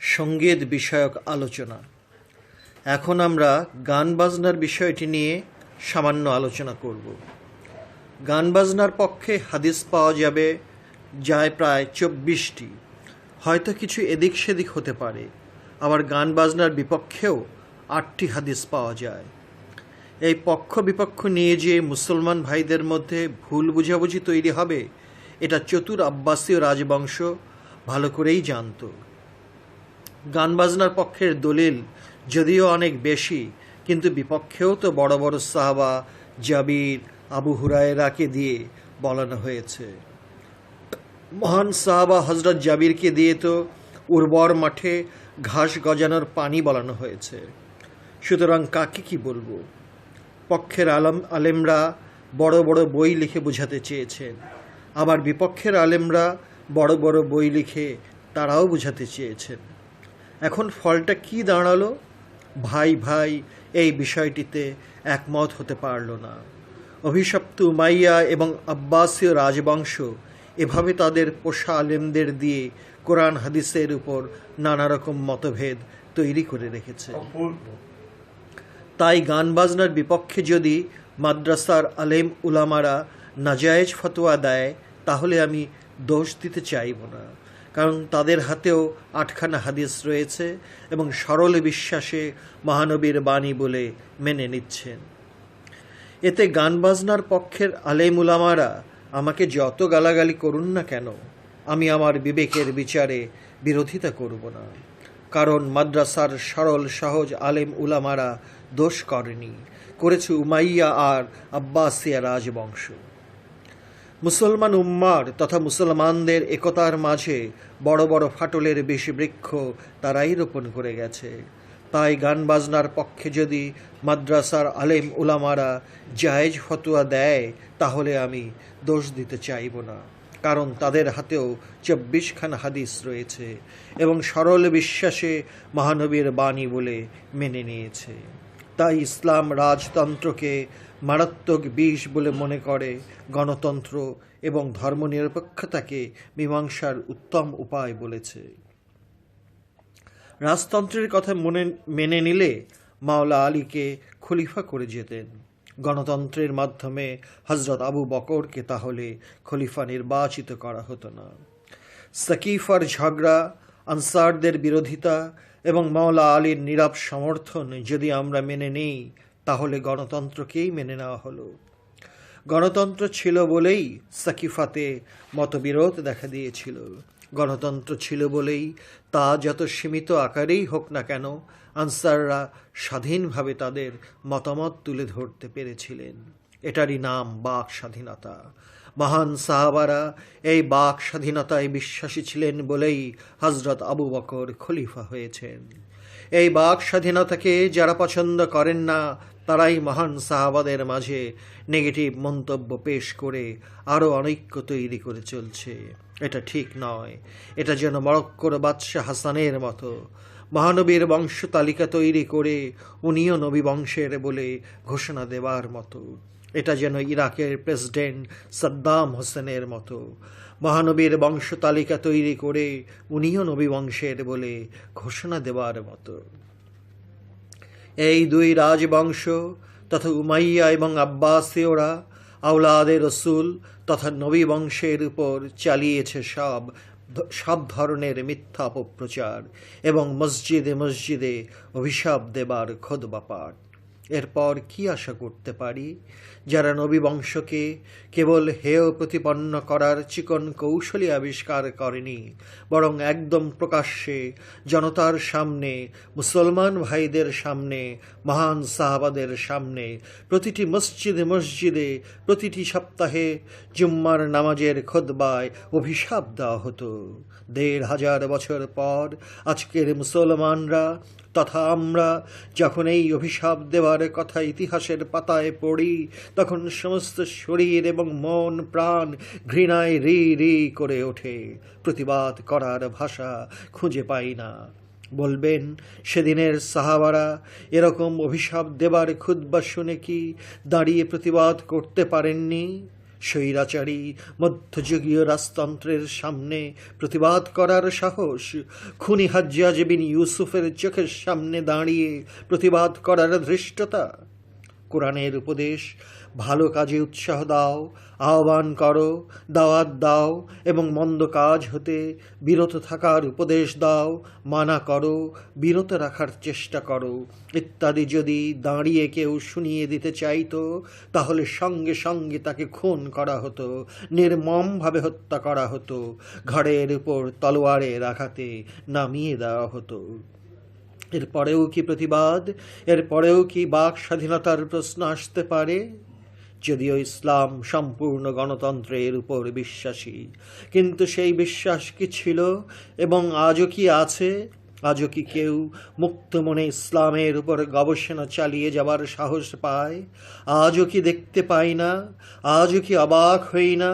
সঙ্গীত বিষয়ক আলোচনা। এখন আমরা গান বাজনার বিষয়টি নিয়ে সামান্য আলোচনা করব। গান বাজনার পক্ষে হাদিস পাওয়া যায় প্রায় 24টি। হয়তো কিছু এদিক সেদিক হতে পারে, আবার গান বাজনার বিপক্ষেও 8টি হাদিস পাওয়া যায়। এই পক্ষ বিপক্ষ নিয়ে যে মুসলমান ভাইদের মধ্যে ভুল বুঝাবুঝি তৈরি হবে, এটা চতুর আব্বাসীয় রাজবংশ ভালো করেই জানত। গান বাজনার পক্ষের দলিল যদিও অনেক বেশি, কিন্তু বিপক্ষেও তো বড় বড় সাহাবা জাবির, আবু হুরায়রাকে দিয়ে বলানো হয়েছে। মহান সাহাবা হজরত জাবিরকে দিয়ে তো উর্বর মাঠে ঘাস গজানোর পানি বলানো হয়েছে। সুতরাং কাকে কি বলবো? পক্ষের আলেমরা বড় বড় বই লিখে বোঝাতে চেয়েছেন, আবার বিপক্ষের আলেমরা বড় বড় বই লিখে তারাও বোঝাতে চেয়েছেন। এখন ফলটা কি দাঁড়ালো? ভাই ভাই এই বিষয়টিতে একমত হতে পারল না। অভিশপ্ত উমাইয়া এবং আব্বাসীয় রাজবংশ এভাবে তাদের পোষা আলেমদের দিয়ে কোরআন হাদিসের উপর নানা রকম মতভেদ তৈরি করে রেখেছে। তাই গান বাজনার বিপক্ষে যদি মাদ্রাসার আলেম উলামারা নাজায়েজ ফতোয়া দেয়, তাহলে আমি দোষ দিতে চাইব না, কারণ তাদের হাতেও 8খানা হাদিস রয়েছে এবং সরল বিশ্বাসে মহানবীর বাণী বলে মেনে নিচ্ছেন। এতে গান বাজনার পক্ষের আলেম উলামারা আমাকে যত গালাগালি করুন না কেন, আমি আমার বিবেকের বিচারে বিরোধিতা করব না, কারণ মাদ্রাসার সরল সহজ আলেম উলামারা দোষ করেছে উমাইয়া আর আব্বাসিয়া রাজবংশ। মুসলমান উম্মার তথা মুসলমানদের একতার মাঝে বড় বড় ফাটলের বেশি বৃক্ষ তারাই রোপণ করে গেছে। তাই গান বাজনার পক্ষে যদি মাদ্রাসার আলেম উলামারা জায়েজ ফতোয়া দেয়, তাহলে আমি দোষ দিতে চাইব না, কারণ তাদের হাতেও 24খানা হাদিস রয়েছে এবং সরল বিশ্বাসে মহানবীর বাণী বলে মেনে নিয়েছে। তাই ইসলাম রাজতন্ত্রকে মারাত্মক বিষ বলে মনে করে গণতন্ত্র এবং ধর্মনিরপেক্ষতাকে মীমাংসার উত্তম উপায় বলেছে। রাজতন্ত্রের কথা মেনে নিলে মাওলা আলীকে খলিফা করে যেতেন। গণতন্ত্রের মাধ্যমে হজরত আবু বকরকে তাহলে খলিফা নির্বাচিত করা হতো না। সাকিফার ঝগড়া, আনসারদের বিরোধিতা এবং মাওলা আলীর নীরব সমর্থন যদি আমরা মেনে নিই, তাহলে গণতন্ত্রকেই মেনে নেওয়া হলো। গণতন্ত্র ছিল বলেই সাকিফাতে মতবিরোধ দেখা দিয়েছিল। গণতন্ত্র ছিল বলেই তা যত সীমিত আকারেই হোক না কেন, আনসাররা স্বাধীনভাবে তাদের মতামত তুলে ধরতে পেরেছিলেন। এটারই নাম বাক স্বাধীনতা। মহান সাহাবারা এই বাক স্বাধীনতায় বিশ্বাসী ছিলেন বলেই হজরত আবু বকর খলিফা হয়েছেন। এই বাক স্বাধীনতাকে যারা পছন্দ করেন না, তারাই মহান সাহাবাদের মাঝে নেগেটিভ মন্তব্য পেশ করে আরও অনৈক্য তৈরি করে চলছে। এটা ঠিক নয়। এটা যেন মরক্কোর বাদশাহ হাসানের মতো মহানবীর বংশ তালিকা তৈরি করে উনিও নবী বংশের বলে ঘোষণা দেওয়ার মতো। এটা যেন ইরাকের প্রেসিডেন্ট সাদ্দাম হোসেনের মতো মহানবীর বংশ তালিকা তৈরি করে উনিও নবী বংশের বলে ঘোষণা দেওয়ার মতো। এই দুই রাজবংশ তথা উমাইয়া এবং আব্বাসীয়রা আওলাদে রসুল তথা নবী বংশের উপর চালিয়েছে সব ধরনের মিথ্যা অপপ্রচার এবং মসজিদে মসজিদে অভিশাপ দেবার খোদবা পাঠ। এরপর কি আশা করতে পারি? যারা নবী বংশকে কেবল হেয় প্রতিপন্ন করার চিকন কৌশলী আবিষ্কার করেনি, বরং একদম প্রকাশ্যে জনতার সামনে, মুসলমান ভাইদের সামনে, মহান সাহাবাদের সামনে, প্রতিটি মসজিদে মসজিদে, প্রতিটি সপ্তাহে জুম্মার নামাজের খুতবায় অভিশাপ দেওয়া হতো। 1500 বছর পর আজকের মুসলমানরা তথা আমরা যখন এই অভিশাপ দেওয়ার কথা ইতিহাসের পাতায় পড়ি, তখন সমস্ত শরীর এবং মন প্রাণ ঘৃণায় রি রি করে ওঠে। প্রতিবাদ করার ভাষা খুঁজে পাই না। বলবেন, সেদিনের সাহাবারা এরকম অভিশাপ দেবার খুতবা শুনে কি দাঁড়িয়ে প্রতিবাদ করতে পারেননি? স্বৈরাচারী মধ্যযুগীয় রাজতন্ত্রের সামনে প্রতিবাদ করার সাহস, খুনি হাজ্জাজ বিন ইউসুফের চোখের সামনে দাঁড়িয়ে প্রতিবাদ করার ধৃষ্টতা। কোরআনের উপদেশ, ভালো কাজে উৎসাহ দাও, আহ্বান করো, দাওয়াত দাও এবং মন্দ কাজ হতে বিরত থাকার উপদেশ দাও, মানা করো, বিরত রাখার চেষ্টা করো ইত্যাদি যদি দাঁড়িয়ে কেউ শুনিয়ে দিতে চাইতো, তাহলে সঙ্গে সঙ্গে তাকে খুন করা হতো, নির্মমভাবে হত্যা করা হতো, ঘাড়ের উপর তলোয়ারের আঘাতে নামিয়ে দেওয়া হতো। এরপরেও কি প্রতিবাদ, এরপরেও কি বাক স্বাধীনতার প্রশ্ন আসতে পারে? যদিও ইসলাম সম্পূর্ণ গণতন্ত্রের উপর বিশ্বাসী, কিন্তু সেই বিশ্বাস কি ছিল এবং আজও কি আছে? আজও কি কেউ মুক্ত মনে ইসলামের উপর গবেষণা চালিয়ে যাবার সাহস পায়? আজও কি দেখতে পাই না, আজও কি অবাক হই না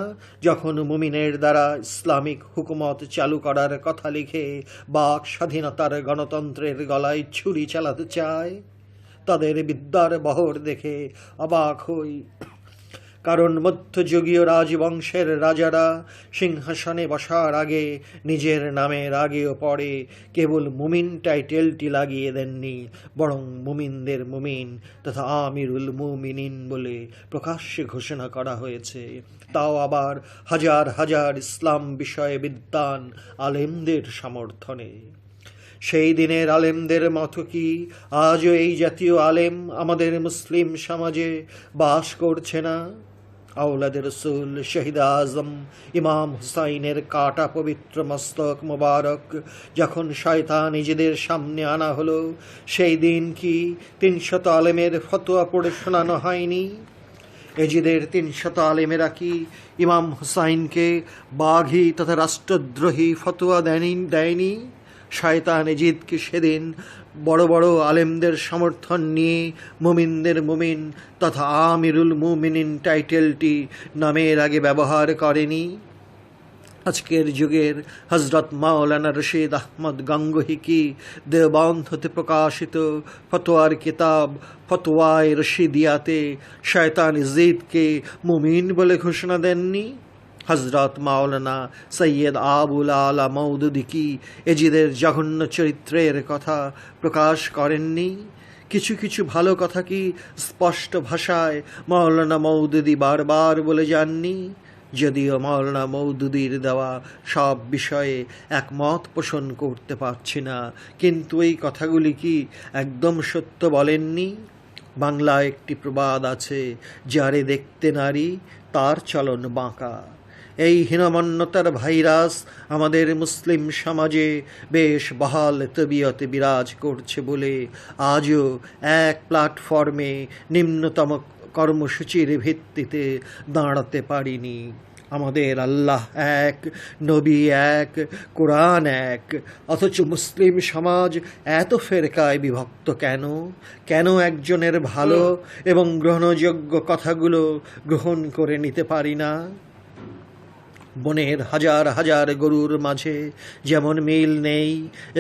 যখন মুমিনের দ্বারা ইসলামিক হুকুমত চালু করার কথা লিখে বাক স্বাধীনতার গণতন্ত্রের গলায় ছুরি চালাতে চায়? তাদের বিদ্যার বহর দেখে অবাক হই, কারণ মধ্যযুগীয় রাজবংশের রাজারা সিংহাসনে বসার আগে নিজের নামের আগেও পরে কেবল মুমিন টাইটেলটি লাগিয়ে দেননি, বরং মুমিনদের মুমিন তথা আমিরুল মুমিনিন বলে প্রকাশ্যে ঘোষণা করা হয়েছে, তাও আবার হাজার হাজার ইসলাম বিষয়ে বিদ্বান আলেমদের সমর্থনে। সেই দিনের আলেমদের মতো কি আজও এই জাতীয় আলেম আমাদের মুসলিম সমাজে বাস করছে না? আওলাদ রসুল শহীদ আজম ইমাম হুসাইনের কাটা পবিত্র মস্তক মোবারক যখন শয়তান নিজেদের সামনে আনা হলো, সেই দিন কি ৩০০ আলেমের ফতোয়া পড়ে শোনানো হয়নি? এজিদের ৩০০ আলেমেরা কি ইমাম হুসাইনকে বাঘী তথা রাষ্ট্রদ্রোহী ফতোয়া দেয়নি? শয়তান এজিদকে সেদিন বড় বড় আলেমদের সমর্থন নিয়ে মুমিনদের মুমিন তথা আমিরুল মুমিনিন টাইটেলটি নামের আগে ব্যবহার করেনি? আজকের যুগের হজরত মাওলানা রশিদ আহমদ গাঙ্গুহি কি দেওবন্দ হতে প্রকাশিত ফতোয়ার কিতাব ফতোয়ায়ে রশিদিয়াতে শয়তান এজিদকে মুমিন বলে ঘোষণা দেননি? হজরত মাওলানা সৈয়দ আবুল আলা মওদুদি কি এজিদের জঘন্য চরিত্রের কথা প্রকাশ করেননি? কিছু কিছু ভালো কথা কি স্পষ্ট ভাষায় মাওলানা মওদুদি বারবার বলে যাননি? যদিও মাওলানা মওদুদির দেওয়া সব বিষয়ে একমত পোষণ করতে পারছি না, কিন্তু এই কথাগুলি কি একদম সত্য বলেননি? বাংলায় একটি প্রবাদ আছে, যারে দেখতে নারী তার চলন বাঁকা। এই হীনমন্যতার ভাইরাস আমাদের মুসলিম সমাজে বেশ বহাল তবিয়তে বিরাজ করছে বলে আজও এক প্ল্যাটফর্মে নিম্নতম কর্মসূচির ভিত্তিতে দাঁড়াতে পারিনি। আমাদের আল্লাহ এক, নবী এক, কোরআন এক, অথচ মুসলিম সমাজ এত ফেরকায় বিভক্ত কেন? কেন একজনের ভালো এবং গ্রহণযোগ্য কথাগুলো গ্রহণ করে নিতে পারি না? বনের হাজার হাজার গরুর মাঝে যেমন মিল নেই,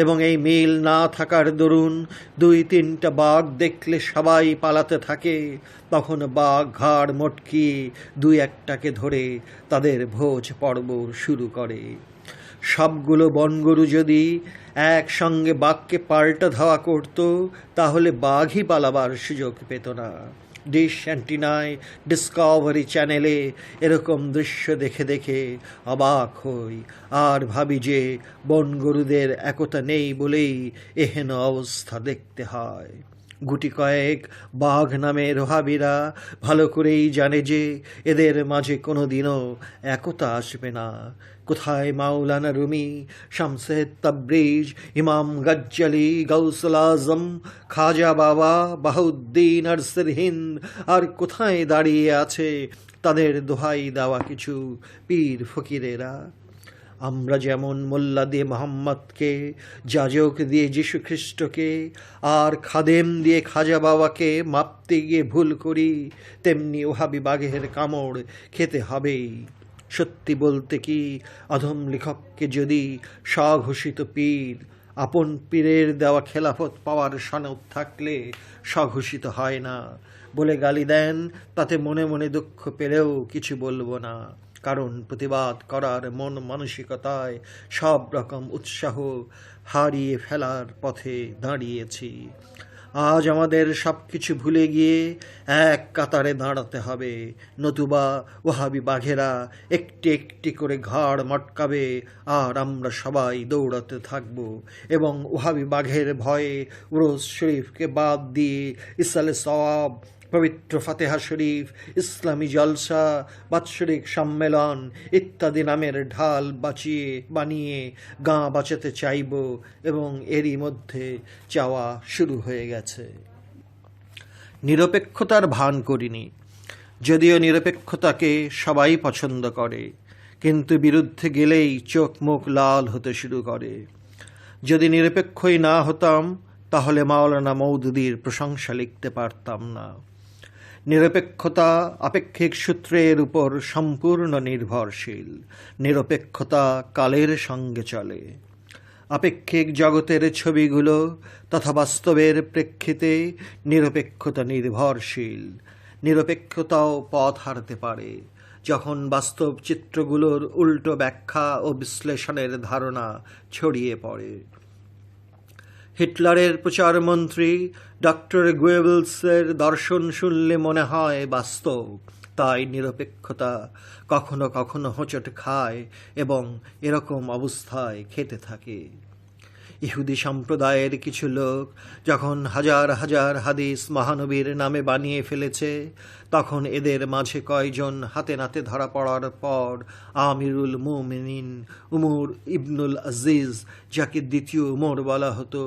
এবং এই মিল না থাকার দরুন ২-৩টা বাঘ দেখলে সবাই পালাতে থাকে, তখন বাঘ ঘাড় মটকিয়ে ২-১টাকে ধরে তাদের ভোজ পর্ব শুরু করে। সবগুলো বনগরু যদি একসঙ্গে বাঘকে পাল্টা ধাওয়া করত, তাহলে বাঘই পালাবার সুযোগ পেত না। ডিশ অ্যান্টিনায় ডিসকভারি চ্যানেলে এরকম দৃশ্য দেখে দেখে অবাক হই, আর ভাবি যে বনগরুদের একতা নেই বলেই এহেন অবস্থা দেখতে হয়। গুটি কয়েক বাঘ নামের রোহাবিরা ভালো করেই জানে যে এদের মাঝে কোনো দিনও একতা আসবে না। কোথায় মাওলানা রুমি, শামসে তাবরিজ, ইমাম গজ্জালি, গৌসুল আজম, খাজা বাবা, বাহাউদ্দিন আরসের হিন্দ, আর কোথায় দাঁড়িয়ে আছে তাদের দোহাই দেওয়া কিছু পীর ফকিরেরা? আমরা যেমন মোল্লা দিয়ে মোহাম্মদকে, যাজক দিয়ে যীশু খ্রিস্টকে, আর খাদেম দিয়ে খাজা বাবাকে মাপতে গিয়ে ভুল করি, তেমনি ওহাবি বাঘের কামড় খেতে হবেই। সত্যি বলতে কি, অধম লেখককে যদি স্বঘোষিত পীর, আপন পীরের দেওয়া খেলাফত পাওয়ার সনদ থাকলে স্বঘোষিত হয় না, বলে গালি দেন, তাতে মনে মনে দুঃখ পেলেও কিছু বলবো না, কারণ প্রতিবাদ করার মন মানসিকতায় সব রকম উৎসাহ হারিয়ে ফেলার পথে দাঁড়িয়েছি। আজ আমাদের সব কিছু ভুলে গিয়ে এক কাতারে দাঁড়াতে হবে, নতুবা ওহাবি বাঘেরা একটি একটি করে ঘাড় মটকাবে আর আমরা সবাই দৌড়াতে থাকব এবং ওহাবি বাঘের ভয়ে উরুস শরীফকে বাদ দিয়ে ইসালে সওয়াব, পবিত্র ফাতেহা শরীফ, ইসলামী জলসা, বাৎসরিক সম্মেলন ইত্যাদি নামের ঢাল বানিয়ে গাঁ বাঁচাতে চাইব এবং এরই মধ্যে চাওয়া শুরু হয়ে গেছে। নিরপেক্ষতার ভান করিনি, যদিও নিরপেক্ষতাকে সবাই পছন্দ করে, কিন্তু বিরুদ্ধে গেলেই চোখ মুখ লাল হতে শুরু করে। যদি নিরপেক্ষই না হতাম তাহলে মাওলানা মওদুদীর প্রশংসা লিখতে পারতাম না। নিরপেক্ষতা আপেক্ষিক সূত্রের উপর সম্পূর্ণ নির্ভরশীল। নিরপেক্ষতা কালের সঙ্গে চলে। আপেক্ষিক জগতের ছবিগুলো তথা বাস্তবের প্রেক্ষিতে নিরপেক্ষতা নির্ভরশীল। নিরপেক্ষতাও পথ হারতে পারে যখন বাস্তব চিত্রগুলোর উল্টো ব্যাখ্যা ও বিশ্লেষণের ধারণা ছড়িয়ে পড়ে। হিটলারের প্রচারমন্ত্রী ডক্টর গোয়েবলসের দর্শন শুনলে মনে হয় বাস্তব, তাই নিরপেক্ষতা কখনো কখনো হোঁচট খায় এবং এরকম অবস্থায় খেতে থাকে। ইহুদি সম্প্রদায়ের কিছু লোক যখন হাজার হাজার হাদিস মহানবীর নামে বানিয়ে ফেলেছে, তখন এদের মাঝে কয়জন হাতে নাতে ধরা পড়ার পর আমিরুল মুমিনিন উমর ইবনুল আজিজ, যাকে দ্বিতীয় উমর বলা হতো,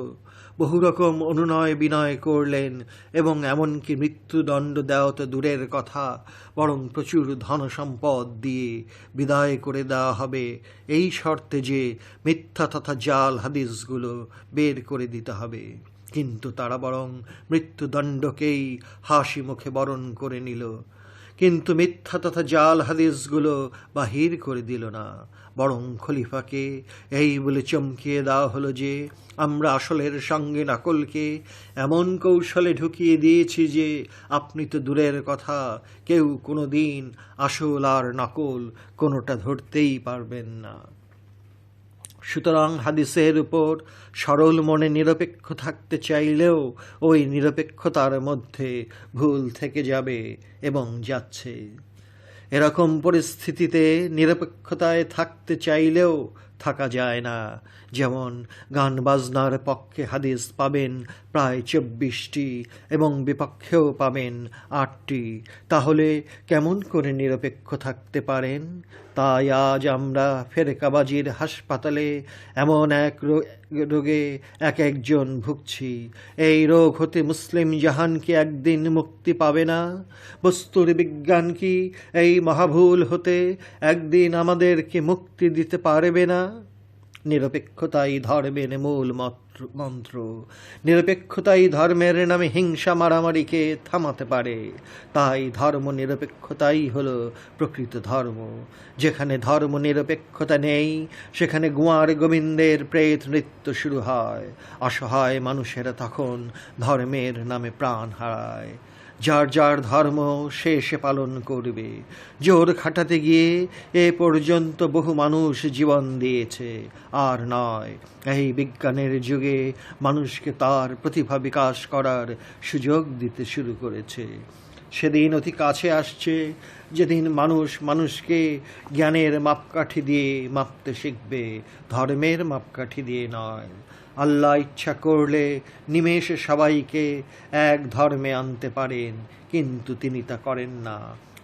বহু রকম অনুনয় বিনয় করলেন এবং এমনকি মৃত্যুদণ্ড দেওয়া তো দূরের কথা, বরং প্রচুর ধন সম্পদ দিয়ে বিদায় করে দেওয়া হবে এই শর্তে যে মিথ্যা তথা জাল হাদিসগুলো বের করে দিতে হবে। কিন্তু তারা বরং মৃত্যুদণ্ডকেই হাসি মুখে বরণ করে নিল, কিন্তু মিথ্যা তথা জাল হাদিসগুলো বাহির করে দিল না। বরং খলিফাকে এই বলে চমকিয়ে দেওয়া হলো যে আমরা আসলের সঙ্গে নকলকে এমন কৌশলে ঢুকিয়ে দিয়েছি যে আপনি তো দূরের কথা, কেউ কোনো দিন আসল আর নকল কোনোটা ধরতেই পারবেন না। সুতরাং হাদিসের উপর সরল মনে নিরপেক্ষ থাকতে চাইলেও ওই নিরপেক্ষতার মধ্যে ভুল থেকে যাবে এবং যাচ্ছে। এরকম পরিস্থিতিতে নিরপেক্ষতায় থাকতে চাইলেও থাকা যায় না। যেমন গান বাজনার পক্ষে হাদিস পাবেন প্রায় 24টি এবং বিপক্ষেও পাবেন 8টি, তাহলে কেমন করে নিরপেক্ষ থাকতে পারেন? তাই আজ আমরা ফেরকাবাজির হাসপাতালে এমন এক রোগে এক একজন ভুগছি। এই রোগ হতে মুসলিম জাহান কি একদিন মুক্তি পাবে না? বস্তুর বিজ্ঞান কি এই মহাভুল হতে একদিন আমাদেরকে মুক্তি দিতে পারবে না? নিরপেক্ষতাই ধর্মের মূল মন্ত্র। নিরপেক্ষতাই ধর্মের নামে হিংসা মারামারিকে থামাতে পারে। তাই ধর্ম নিরপেক্ষতাই হলো প্রকৃত ধর্ম। যেখানে ধর্ম নিরপেক্ষতা নেই সেখানে গুয়ার গোবিন্দের প্রেত নৃত্য শুরু হয়। অসহায় মানুষেরা তখন ধর্মের নামে প্রাণ হারায়। যার যার ধর্ম সে পালন করবে। জোর খাটাতে গিয়ে এ পর্যন্ত বহু মানুষ জীবন দিয়েছে, আর নয়। এই বিজ্ঞানের যুগে মানুষকে তার প্রতিভা বিকাশ করার সুযোগ দিতে শুরু করেছে। সেদিন অতি কাছে আসছে যেদিন মানুষ মানুষকে জ্ঞানের মাপকাঠি দিয়ে মাপতে শিখবে, ধর্মের মাপকাঠি দিয়ে নয়। আল্লাহ ইচ্ছা করলে নিমেষে সবাইকে এক ধর্মে আনতে পারেন, কিন্তু তিনি তা করেন না,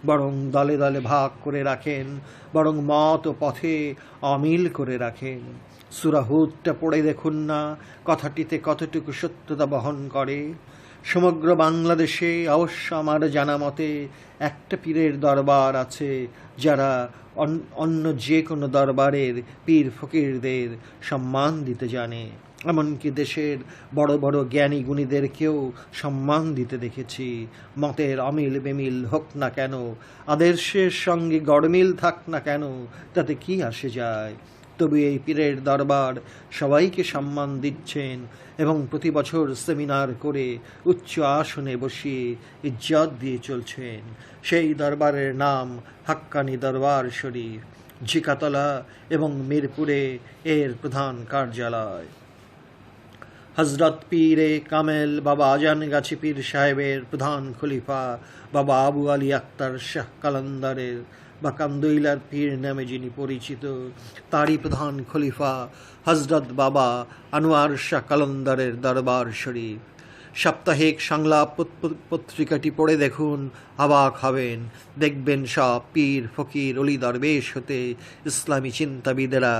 বরং দলে দলে ভাগ করে রাখেন, বরং মত ও পথে অমিল করে রাখেন। সূরা হুদটা পড়ে দেখুন না, কথাটিতে কতটুকু সত্যতা বহন করে। সমগ্র বাংলাদেশে অবশ্য আমার জানা মতে একটা পীরের দরবার আছে যারা অন্য যে কোনো দরবারের পীর ফকিরদের সম্মান দিতে জানে। এমনকি দেশের বড় বড় জ্ঞানী গুণীদেরকেও সম্মান দিতে দেখেছি। মতের অমিল বেমিল হোক না কেন, আদর্শের সঙ্গে গড়মিল থাক না কেন, তাতে কি আসে যায়? তবু এই পীরের দরবার সবাইকে সম্মান দিচ্ছেন এবং প্রতি বছর সেমিনার করে উচ্চ আসনে বসিয়ে ইজ্জত দিয়ে চলছেন। সেই দরবারের নাম হাক্কানি দরবার শরীফ, ঝিকাতলা এবং মিরপুরে এর প্রধান কার্যালয়। হজরত পীরে কামেল বাবা আজানগাছি পীর সাহেবের প্রধান খলিফা বাবা আবু আলী আক্তার শাহ কালান্দারের বা কান্দইলার পীর নামে যিনি পরিচিত, তারই প্রধান খলিফা হজরত বাবা আনোয়ার শাহ কালান্দারের দরবার শরীফ। সাপ্তাহিক সংলাপ পত্রিকাটি পড়ে দেখুন, অবাক হবেন। দেখবেন সব পীর ফকির অলি দরবেশ হতে ইসলামী চিন্তাবিদেরা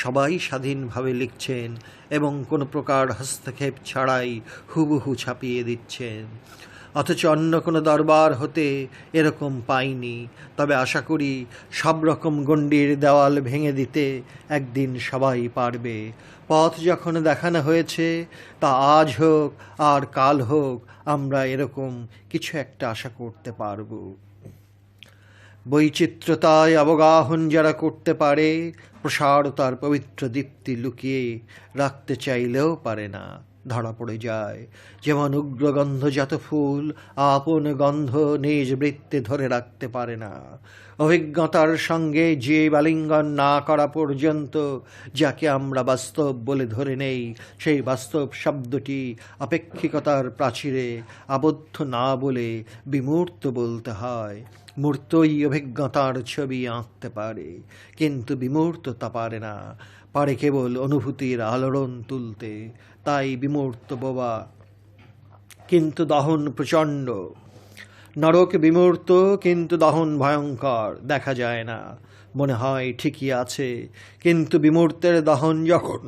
সবাই স্বাধীনভাবে লিখছেন এবং কোনো প্রকার হস্তক্ষেপ ছাড়াই হুবহু ছাপিয়ে দিচ্ছেন। অথচ অন্য কোনো দরবার হতে এরকম পাইনি। তবে আশা করি সব রকম গণ্ডির দেওয়াল ভেঙে দিতে একদিন সবাই পারবে। পথ যখন দেখানো হয়েছে, তা আজ হোক আর কাল হোক, আমরা এরকম কিছু একটা আশা করতে পারব। বৈচিত্র্যতায় অবগাহন যারা করতে পারে, প্রসারতার পবিত্র দীপ্তি লুকিয়ে রাখতে চাইলেও পারে না, ধরা পড়ে যায়। যেমন উগ্রগন্ধজাত ফুল আপন গন্ধ নিজ বৃত্তে ধরে রাখতে পারে না। অভিজ্ঞতার সঙ্গে যে আলিঙ্গন না করা পর্যন্ত যাকে আমরা বাস্তব বলে ধরে নেই, সেই বাস্তব শব্দটি আপেক্ষিকতার প্রাচীরে আবদ্ধ না বলে বিমূর্ত বলতে হয়। মূর্তই অভিজ্ঞতার ছবি আঁকতে পারে, কিন্তু বিমূর্ত তা পারে না, পারে কেবল অনুভূতির আলোড়ন তুলতে। তাই বিমূর্ত বোবা, কিন্তু দহন প্রচণ্ড। নরক বিমূর্ত, কিন্তু দহন ভয়ঙ্কর। দেখা যায় না, মনে হয় ঠিকই আছে, কিন্তু বিমূর্তের দহন যখন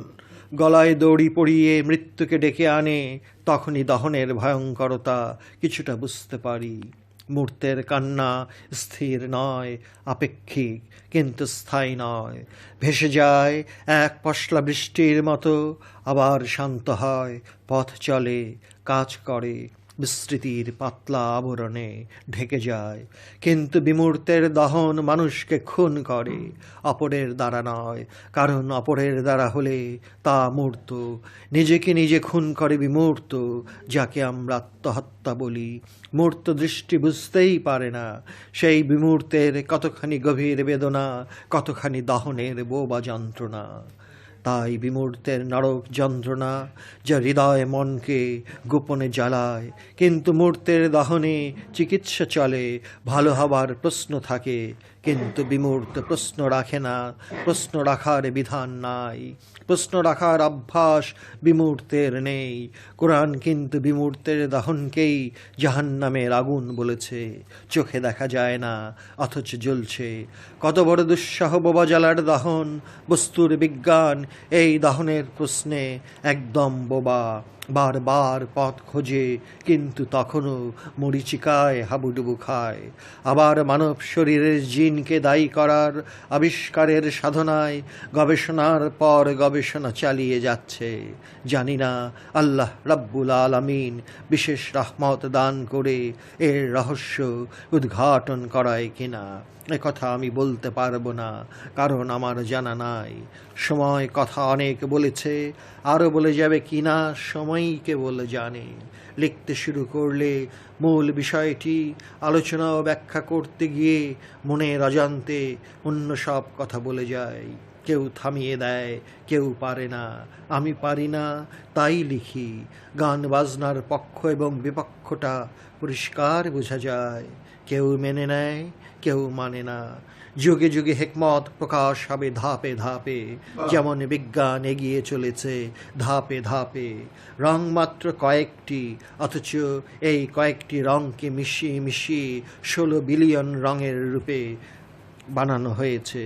গলায় দড়ি পরিয়ে মৃত্যুকে ডেকে আনে, তখনই দহনের ভয়ঙ্করতা কিছুটা বুঝতে পারি। মূর্তের কান্না স্থির নয়, আপেক্ষিক, কিন্তু স্থায়ী নয়। ভেসে যায় এক পশলা বৃষ্টির মতো, আবার শান্ত হয়, পথ চলে, কাজ করে, বিস্মৃতির পাতলা আবরণে ঢেকে যায়। কিন্তু বিমূর্তের দহন মানুষকে খুন করে, অপরের দ্বারা নয়, কারণ অপরের দ্বারা হলে তা মূর্ত। নিজেকে নিজে খুন করে বিমূর্ত, যাকে আমরা আত্মহত্যা বলি। মূর্ত দৃষ্টি বুঝতেই পারে না সেই বিমূর্তের কতখানি গভীর বেদনা, কতখানি দহনের বোবা যন্ত্রণা। তাই বিমূর্তের নরক যন্ত্রণা যা হৃদয় মনকে গোপনে জ্বালায়, কিন্তু মূর্তের দহনে চিকিৎসা চলে, ভালো হবার প্রশ্ন থাকে। কিন্তু বিমূর্ত প্রশ্ন রাখে না, প্রশ্ন রাখার বিধান নাই, প্রশ্ন রাখার অভ্যাস বিমূর্তের নেই। কোরআন কিন্তু বিমূর্তের দহনকেই জাহান্নামের আগুন বলেছে। চোখে দেখা যায় না, অথচ জ্বলছে। কত বড় দুঃসহ বোবা জ্বালার দহন! বস্তুর বিজ্ঞান এই দহনের প্রশ্নে একদম বোবা, বারবার পথ খোঁজে, কিন্তু তখনও মরীচিকায় হাবুডুবু খায়। আবার মানব শরীরের জিনকে দায়ী করার আবিষ্কারের সাধনায় গবেষণার পর গবেষণা চালিয়ে যাচ্ছে। জানি না আল্লাহ রাব্বুল আলামিন বিশেষ রহমত দান করে এর রহস্য উদ্ঘাটন করায় কিনা, একথা আমি বলতে পারবো না, কারণ আমার জানা নাই। সময় কথা অনেক বলেছে, আরও বলে যাবে কিনা সময়ই কেবল জানে। লিখতে শুরু করলে মূল বিষয়টি আলোচনা ও ব্যাখ্যা করতে গিয়ে মনের অজান্তে অন্য সব কথা বলে যায়। কেউ থামিয়ে দেয়, কেউ পারে না। আমি পারি না, তাই লিখি। গান বাজনার পক্ষ এবং বিপক্ষটা পরিষ্কার বোঝা যায়। কেউ মেনে নেয়, কেউ মানে না। যুগে যুগে হেকমত প্রকাশ হবে ধাপে ধাপে, যেমন বিজ্ঞান এগিয়ে চলেছে ধাপে ধাপে। রং মাত্র কয়েকটি, অথচ এই কয়েকটি রঙকে মিশিয়ে মিশিয়ে 16 বিলিয়ন রঙের রূপে বানানো হয়েছে।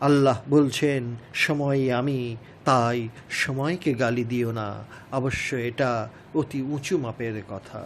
আল্লাহ বলছেন, সময়ই আমি, তাই সময়কে গালি দিও না। অবশ্য এটা অতি উঁচু মাপের কথা।